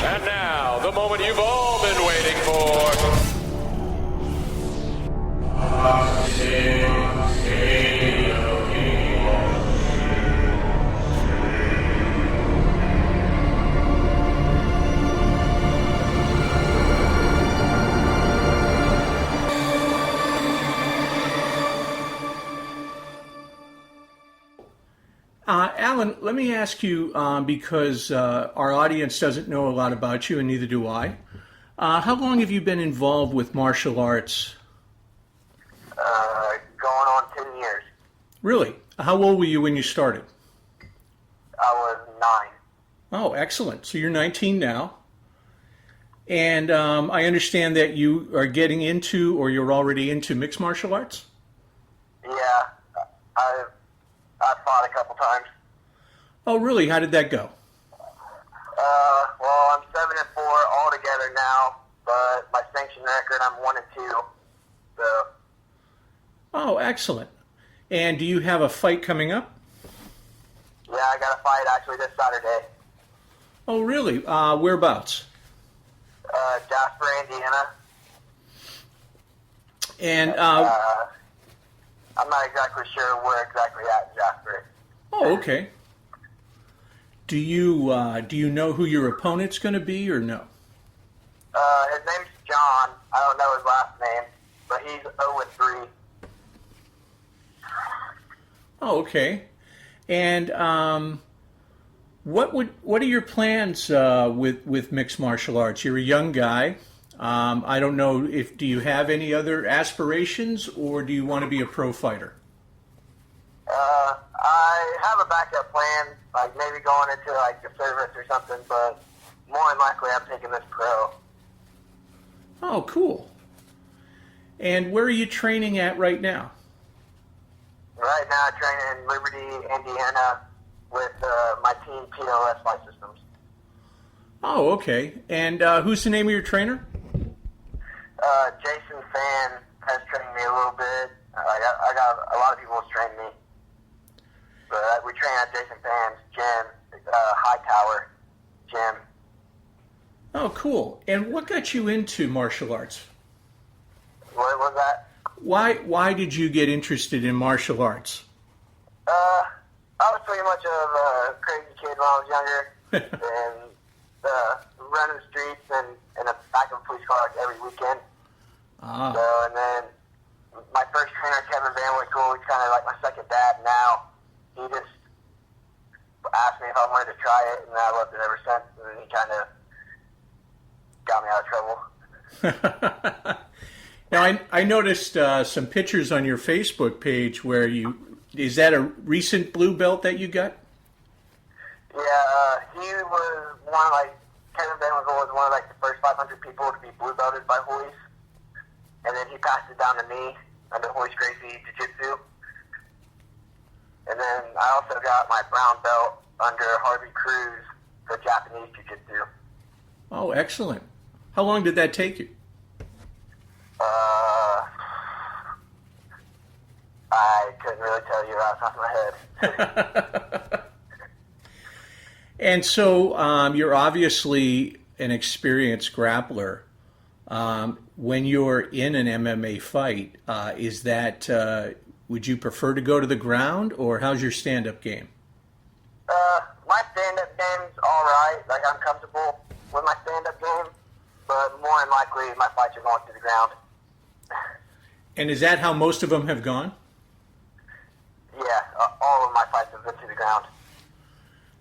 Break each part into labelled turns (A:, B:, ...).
A: And now, the moment you've all been waiting for.
B: Alan, let me ask you, because our audience doesn't know a lot about you, and neither do I. How long have you been involved with martial arts?
C: Going on 10 years.
B: Really? How old were you when you started?
C: I was 9.
B: Oh, excellent. So you're 19 now. And I understand that you are getting into, or you're already into, mixed martial arts?
C: Yeah, I've fought a couple times.
B: Oh, really? How did that go?
C: Well, I'm 7-4 altogether now, but my sanction record, I'm 1-2. So.
B: Oh, excellent. And do you have a fight coming up?
C: Yeah, I got a fight actually this Saturday.
B: Oh, really? Whereabouts?
C: Jasper, Indiana.
B: And
C: I'm not exactly sure where exactly at in Jasper.
B: oh, okay. Do you know who your opponent's going to be, or no?
C: His name's John. I don't know his last name, but he's 0-3.
B: Oh, okay. And what are your plans with mixed martial arts? You're a young guy. I don't know do you have any other aspirations, or do you want to be a pro fighter?
C: I have a backup plan, like maybe going into like the service or something, but more than likely I'm taking this pro.
B: Oh, cool. And where are you training at right now?
C: Right now I train in Liberty, Indiana with my team POS Flight Systems.
B: Oh, okay. And who's the name of your trainer?
C: Jason Fan has trained me a little bit. I got a lot of people who's trained me. But we train at Jason Fan's gym, Hightower gym.
B: Oh, cool. And what got you into martial arts?
C: What was that?
B: Why did you get interested in martial arts?
C: I was pretty much a crazy kid when I was younger, and running the streets and in the back of a police car every weekend.
B: Ah.
C: So, and then my first trainer, Kevin Van Wickle, he's kind of like my second dad now. He just asked me if I wanted to try it, and I loved it ever since. And then he kind of got me out of trouble.
B: Now, I noticed some pictures on your Facebook page where is that a recent blue belt that you got?
C: Yeah, he was Kevin Van Wickle was one of the first 500 people to be blue belted by Hoist. And then he passed it down to me under Hoist Gracie Jiu-Jitsu. And then I also got my brown belt under Harvey Cruz for Japanese Jiu-Jitsu.
B: Oh, excellent. How long did that take you?
C: I couldn't really tell you off the top of my head.
B: And so you're obviously an experienced grappler. When you're in an MMA fight, would you prefer to go to the ground, or how's your stand-up game?
C: My stand-up game's all right. I'm comfortable with my stand-up game, but more than likely my fights are going to the ground.
B: And is that how most of them have gone?
C: Yeah, all of my fights have been to the ground.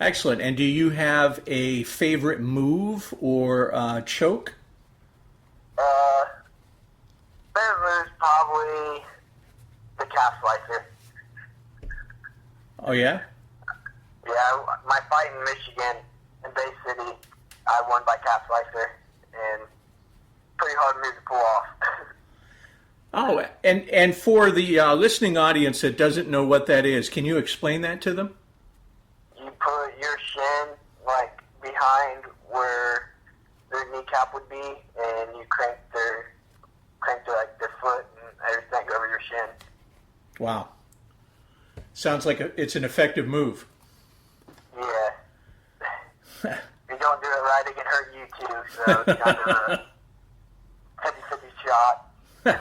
B: Excellent. And do you have a favorite move or choke?
C: Favorite move's probably the calf slicer.
B: Oh, yeah?
C: Yeah, my fight in Michigan, in Bay City, I won by calf slicer, and pretty hard move to pull off.
B: Oh, and for the listening audience that doesn't know what that is, can you explain that to them?
C: You put your shin behind where their kneecap would be, and you crank their foot and everything over your shin.
B: Wow. Sounds like it's an effective move.
C: Yeah. If you don't do it right, it can hurt you too. So it's kind of a 50-50 shot.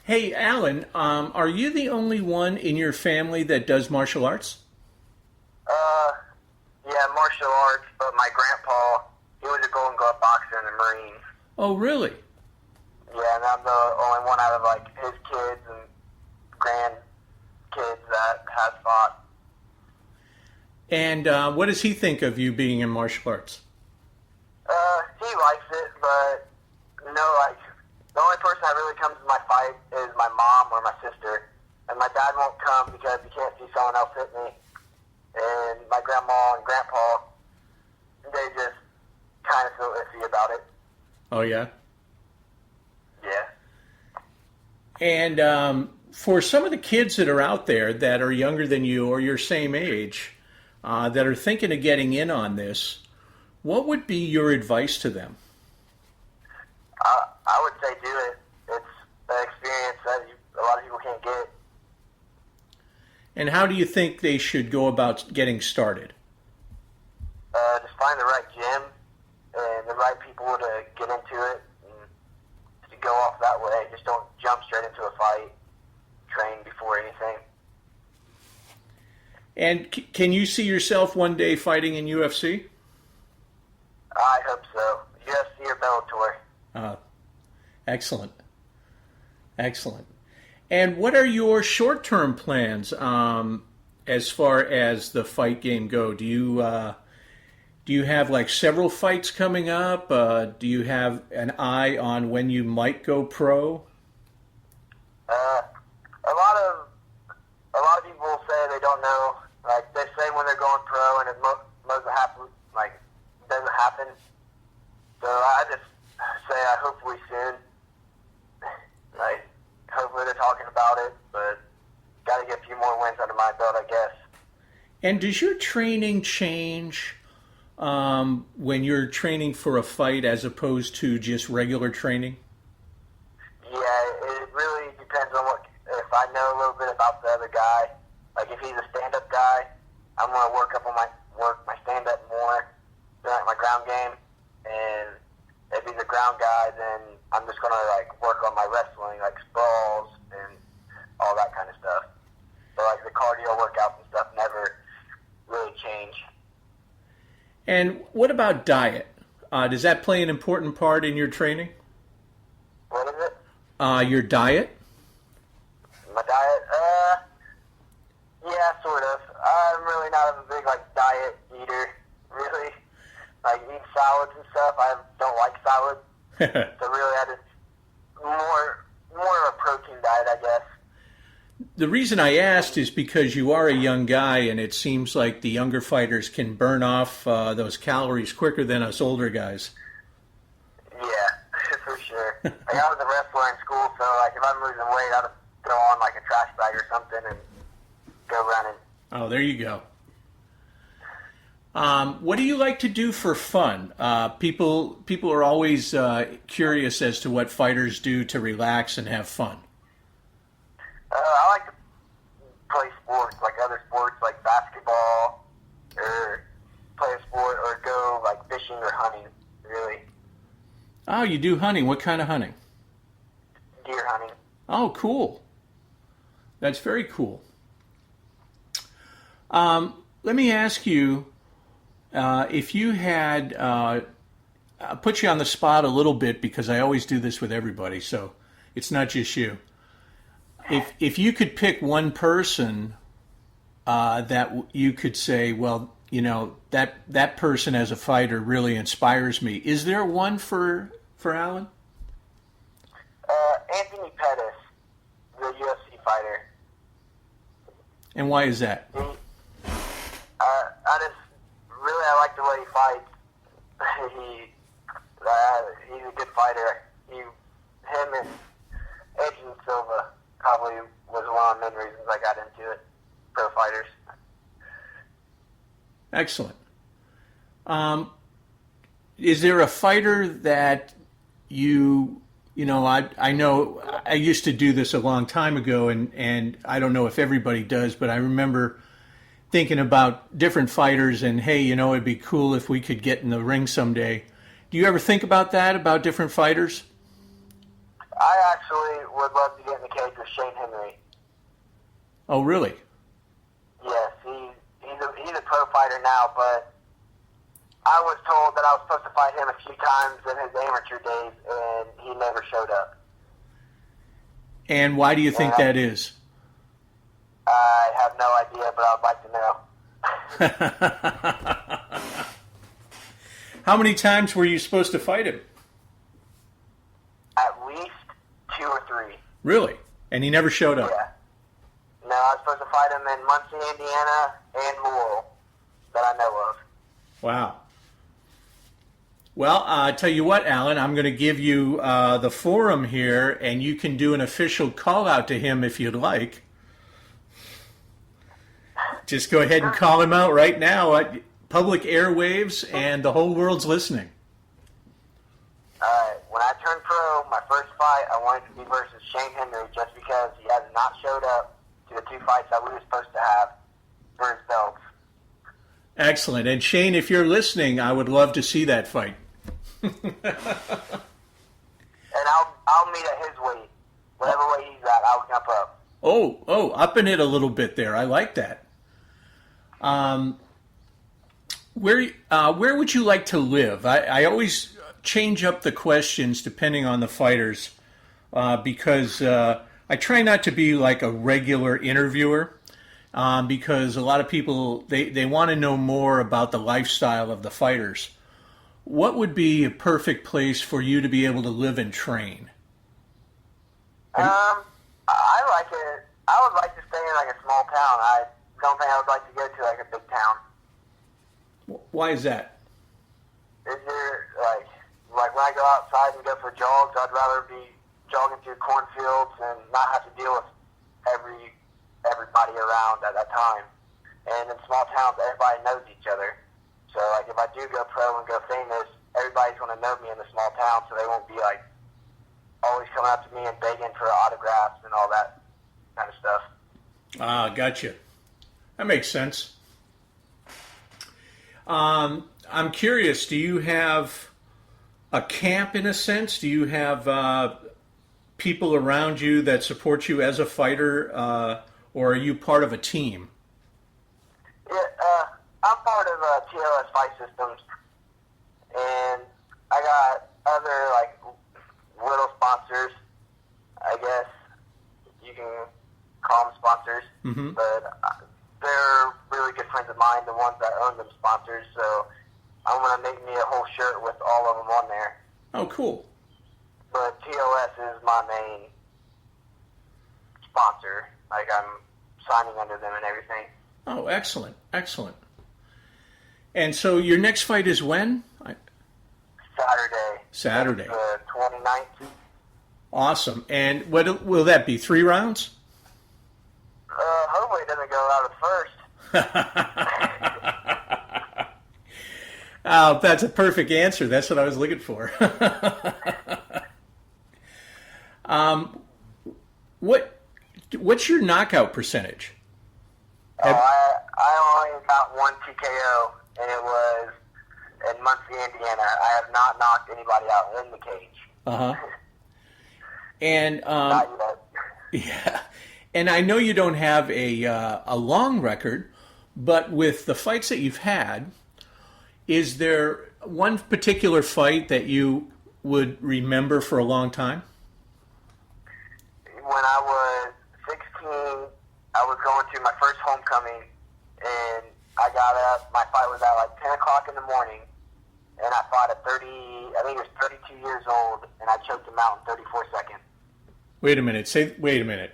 B: Hey, Alan, are you the only one in your family that does martial arts?
C: Yeah, martial arts, but my grandpa, he was a Golden Glove boxer in the Marines.
B: Oh, really?
C: Yeah, and I'm the only one out of like his kids and grandkids that has fought.
B: And what does he think of you being in martial arts?
C: He likes it, but like the only person that really comes to my fight is my mom or my sister, and my dad won't come because he can't see someone else hit me. And my grandma and grandpa, they just kind of feel iffy about it.
B: Oh, yeah?
C: Yeah.
B: And for some of the kids that are out there that are younger than you or your same age, that are thinking of getting in on this, what would be your advice to them?
C: I would say do it. It's an experience that a lot of people can't get.
B: And how do you think they should go about getting started?
C: Just find the right gym and the right people to get into it and to go off that way. Just don't jump straight into a fight. Train before anything.
B: And can you see yourself one day fighting in UFC?
C: I hope so. UFC or Bellator.
B: Excellent. Excellent. And what are your short-term plans as far as the fight game go? Do you have like several fights coming up? Do you have an eye on when you might go pro?
C: A lot of people say they don't know. Like they say when they're going pro, and it doesn't happen. So I just say hopefully soon. Like hopefully they're talking about it, but got to get a few more wins under my belt, I guess.
B: And does your training change when you're training for a fight as opposed to just regular training?
C: Yeah, it really depends on if I know a little bit about the other guy. Like if he's a stand-up guy, I'm gonna work my stand-up more, like my ground game. And if he's a ground guy, then I'm just gonna like work on my wrestling, like sprawls and all that kind of stuff. So like the cardio workouts and stuff never really change.
B: And what about diet? Does that play an important part in your training?
C: What is it?
B: Your diet?
C: My diet? Yeah, sort of. I'm really not a big like diet eater, really. Like eat salads and stuff. I don't like salad. So really, I just more of a protein diet, I guess.
B: The reason I asked is because you are a young guy, and it seems like the younger fighters can burn off those calories quicker than us older guys.
C: Yeah, for sure. Like I was a wrestler in school, so like if I'm losing weight, I'll just throw on like a trash bag or something and go running.
B: Oh, there you go. What do you like to do for fun? People are always curious as to what fighters do to relax and have fun.
C: I like to play sports, like other sports, like basketball, or play a sport, or go like fishing or hunting, really.
B: Oh, you do hunting. What kind of hunting?
C: Deer hunting.
B: Oh, cool. That's very cool. Let me ask you, if you had, I'll put you on the spot a little bit because I always do this with everybody, so it's not just you. If you could pick one person that you could say, well, you know, that person as a fighter really inspires me. Is there one for Alan?
C: Anthony Pettis, the UFC fighter.
B: And why is that?
C: I like the way he fights. He's a good fighter. Him and Edge and Silva probably was one of the main reasons I got into it. Pro fighters.
B: Excellent. Is there a fighter that you know, I know I used to do this a long time ago, and I don't know if everybody does, but I remember thinking about different fighters and, hey, you know, it'd be cool if we could get in the ring someday. Do you ever think about that, about different fighters?
C: I actually would love to get in the cage with Shane Henry.
B: Oh, really?
C: Yes, he's a pro fighter now, but I was told that I was supposed to fight him a few times in his amateur days, and he never showed up.
B: And why do you think that is?
C: I have no idea, but I would like to know.
B: How many times were you supposed to fight him?
C: At least 2 or 3.
B: Really? And he never showed up?
C: Yeah. No, I was supposed to fight him in Muncie, Indiana, and Louisville, that I know of.
B: Wow. Well, I tell you what, Alan, I'm going to give you the forum here, and you can do an official call out to him if you'd like. Just go ahead and call him out right now at public airwaves, and the whole world's listening.
C: When I turned pro, my first fight, I wanted to be versus Shane Henry just because he has not showed up to the 2 fights that we were supposed to have for his belts.
B: Excellent. And Shane, if you're listening, I would love to see that fight.
C: And I'll meet at his weight. Whatever weight he's at, I'll jump up.
B: Oh, upping it a little bit there. I like that. Where would you like to live? I always change up the questions depending on the fighters because I try not to be like a regular interviewer because a lot of people, they want to know more about the lifestyle of the fighters. What would be a perfect place for you to be able to live and train?
C: I like it. I would like to stay in like a small town. I don't think I would like to go to like a big town.
B: Why is that?
C: Is there like when I go outside and go for jogs, I'd rather be jogging through cornfields and not have to deal with everybody around at that time. And in small towns, everybody knows each other. So like if I do go pro and go famous, everybody's going to know me in the small town, so they won't be like always coming up to me and begging for autographs and all that kind of stuff.
B: Ah, gotcha. That makes sense. I'm curious, do you have a camp in a sense? Do you have people around you that support you as a fighter, or are you part of a team?
C: Yeah, I'm part of TLS Fight Systems, and I got other like little sponsors, I guess you can call them sponsors, but they're really good friends of mine, the ones that own them sponsors, so I'm going to make me a whole shirt with all of them on there.
B: Oh, cool.
C: But TLS is my main sponsor. Like, I'm signing under them and everything.
B: Oh, excellent, excellent. And so your next fight is when?
C: Saturday. The 29th.
B: Awesome. And what will that be, 3 rounds?
C: Hopefully it doesn't go out at first.
B: That's a perfect answer. That's what I was looking for. What's your knockout percentage?
C: I only got 1 TKO, and it was in Muncie, Indiana. I have not knocked anybody out in the cage.
B: Uh-huh. And
C: not yet.
B: yeah. And I know you don't have a long record, but with the fights that you've had, is there one particular fight that you would remember for a long time?
C: When I was 16, I was going to my first homecoming, and I got up. My fight was at like 10 o'clock in the morning, and I fought at 30, I think it was 32 years old, and I choked him out in 34 seconds.
B: Wait a minute. Wait a minute.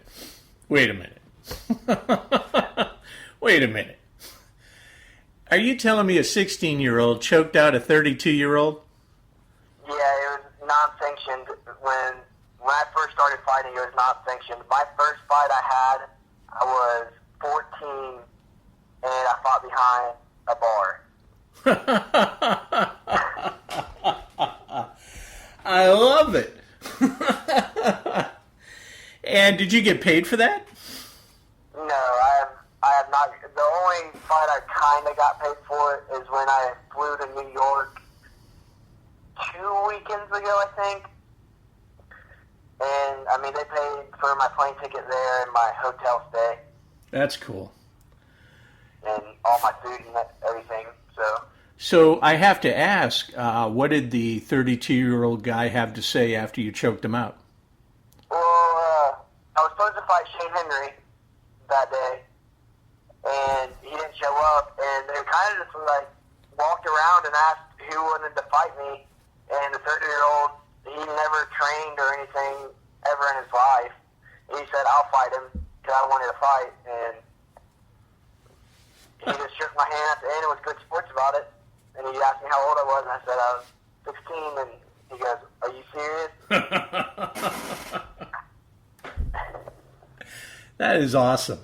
B: Wait a minute. Are you telling me a 16-year-old choked out a 32-year-old?
C: Yeah, it was non-sanctioned. When I first started fighting, it was non-sanctioned. My first fight I had, I was 14, and I fought behind a bar.
B: I love it. And did you get paid for that?
C: No, I have not. The only fight weekends ago, I think. And, I mean, they paid for my plane ticket there and my hotel stay.
B: That's cool.
C: And all my food and everything, so.
B: So I have to ask, what did the 32-year-old guy have to say after you choked him out?
C: Well, I was supposed to fight Shane Henry that day, and he didn't show up, and they kind of just, like, walked around and asked who wanted to fight me, and the 30-year-old, he never trained or anything ever in his life. He said, I'll fight him, because I wanted to fight, and he just shook my hand at the end and was good sports about it. And he asked me how old I was, and I said I was 16, and he goes, are you serious?
B: That is awesome.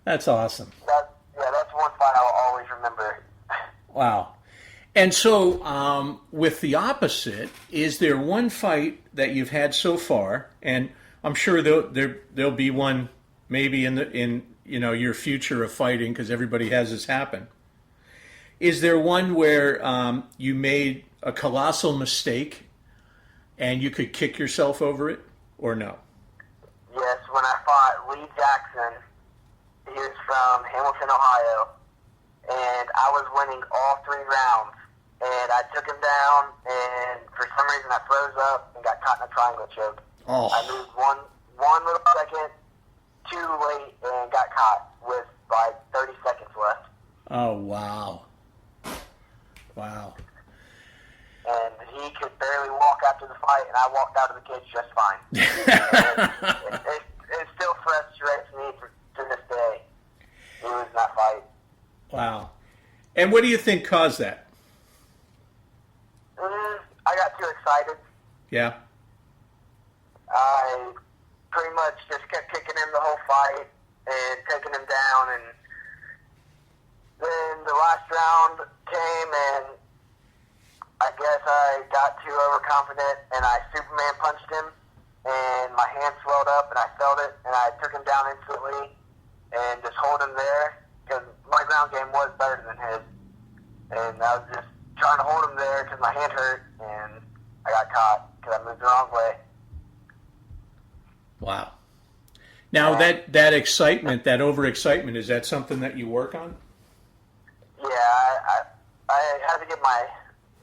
B: That's awesome.
C: That's one fight I'll always remember.
B: Wow. And so, with the opposite, is there one fight that you've had so far, and I'm sure there'll be one maybe in your future of fighting, because everybody has this happen. Is there one where you made a colossal mistake and you could kick yourself over it, or no?
C: Yes, when I fought Lee Jackson, he was from Hamilton, Ohio, and I was winning all 3 rounds. And I took him down, and for some reason I froze up and got caught in a triangle choke.
B: Oh.
C: I moved one little second too late and got caught with like 30 seconds left.
B: Oh, wow. Wow.
C: And he could barely walk after the fight, and I walked out of the cage just fine. it still frustrates me to this day. He was in that fight.
B: Wow. And what do you think caused that?
C: I got too excited.
B: Yeah.
C: I pretty much just kept kicking him the whole fight and taking him down, and then the last round came, and I guess I got too overconfident, and I Superman punched him, and my hand swelled up, and I felt it, and I took him down instantly and just hold him there, because my ground game was better than his, and I was just trying to hold him there because my hand hurt, and I got caught because I moved the wrong way.
B: Wow. Now that excitement, that overexcitement, is that something that you work on?
C: Yeah, I had to get my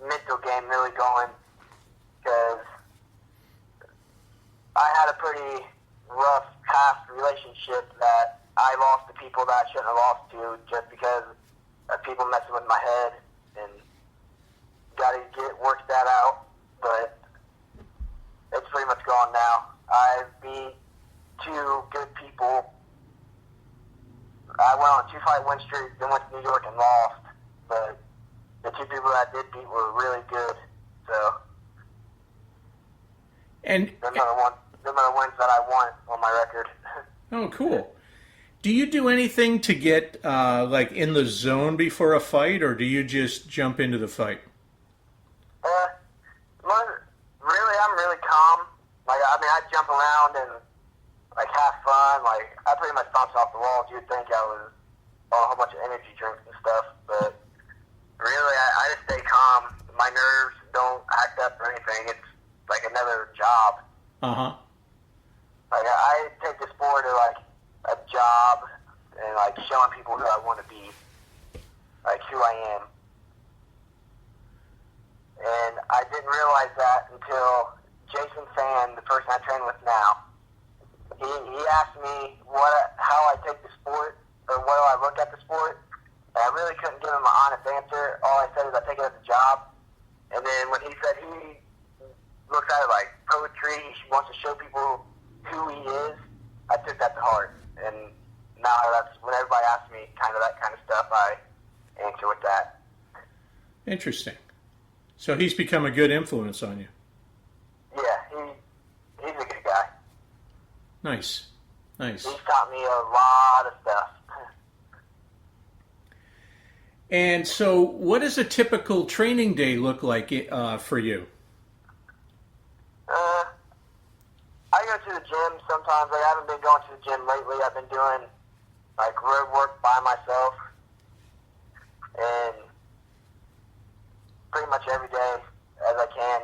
C: mental game really going, because I had a pretty rough past relationship that I lost to people that I shouldn't have lost to just because of people messing with my head, and got to work that out, but it's pretty much gone now. I beat 2 good people. I went on a 2-fight win streak, then went to New York and lost, but the 2 people that I did beat were really good, so
B: And
C: them are the wins that I want on my record.
B: oh, cool. Do you do anything to get like in the zone before a fight, or do you just jump into the fight?
C: Really, I'm really calm. Like, I mean, I jump around and like have fun. Like, I pretty much bounce off the walls. You'd think I was on a whole bunch of energy drinks and stuff, but really, I just stay calm. My nerves don't act up or anything. It's like another job. Like, I take the sport as like a job and like showing people who I want to be, like who I am. And I didn't realize that until Jason Fan, the person I train with now, he asked me how I take the sport, or what do I look at the sport, and I really couldn't give him an honest answer. All I said is I take it as a job. And then when he said he looks at it like poetry, he wants to show people who he is, I took that to heart. And now that's when everybody asks me kind of that kind of stuff, I answer with that.
B: Interesting. So he's become a good influence on you.
C: Yeah, he's a good guy.
B: Nice. Nice.
C: He's taught me a lot of stuff.
B: And so what does a typical training day look like for you?
C: I go to the gym sometimes. I haven't been going to the gym lately. I've been doing like road work by myself, and pretty much every day as I can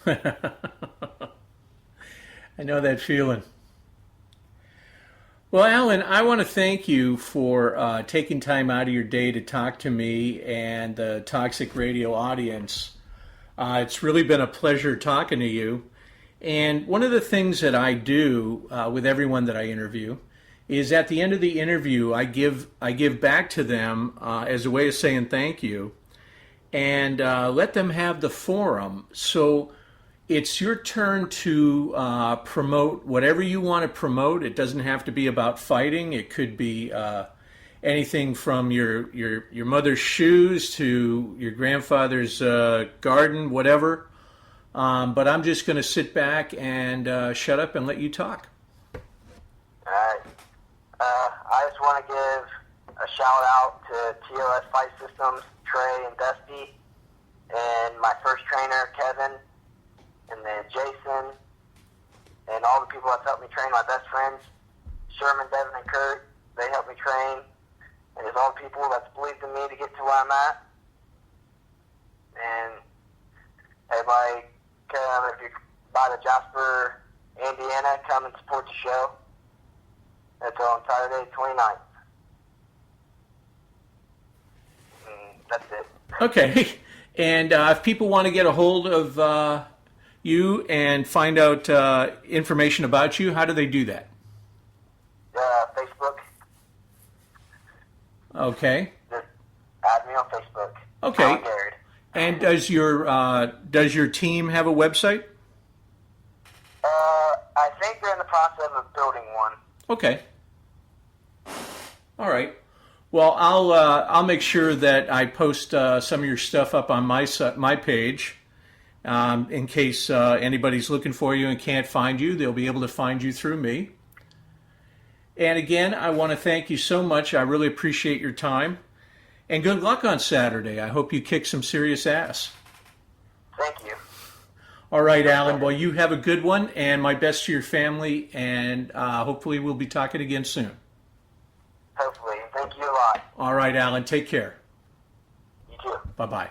B: I know that feeling. Well, Alan, I want to thank you for taking time out of your day to talk to me and the Toxic Radio audience. It's really been a pleasure talking to you. And one of the things that I do with everyone that I interview is at the end of the interview, I give back to them as a way of saying thank you, and let them have the forum. So it's your turn to promote whatever you want to promote. It doesn't have to be about fighting. It could be anything from your mother's shoes to your grandfather's garden, whatever. But I'm just going to sit back and shut up and let you talk.
C: All right. I just want to give a shout out to TOS Fight Systems, Trey and Dusty, and my first trainer, Kevin, and then Jason, and all the people that's helped me train, my best friends, Sherman, Devin, and Kurt. They helped me train. And there's all the people that's believed in me to get to where I'm at. And everybody, if you buy the Jasper, Indiana, come and support the show. That's on Saturday, 29th. And that's it.
B: Okay. And if people want to get a hold of you and find out information about you, how do they do that?
C: Facebook.
B: Okay.
C: Just add me on Facebook.
B: Okay.
C: Alan Garrod.
B: And does your team have a website?
C: I think they're in the process of building one.
B: Okay. All right. Well, I'll make sure that I post some of your stuff up on my page. In case anybody's looking for you and can't find you, they'll be able to find you through me. And again, I want to thank you so much. I really appreciate your time. And good luck on Saturday. I hope you kick some serious ass.
C: Thank you.
B: All right, Alan. Well, you have a good one, and my best to your family, and hopefully we'll be talking again soon.
C: Hopefully. Thank you a lot.
B: All right, Alan. Take care.
C: You too.
B: Bye-bye.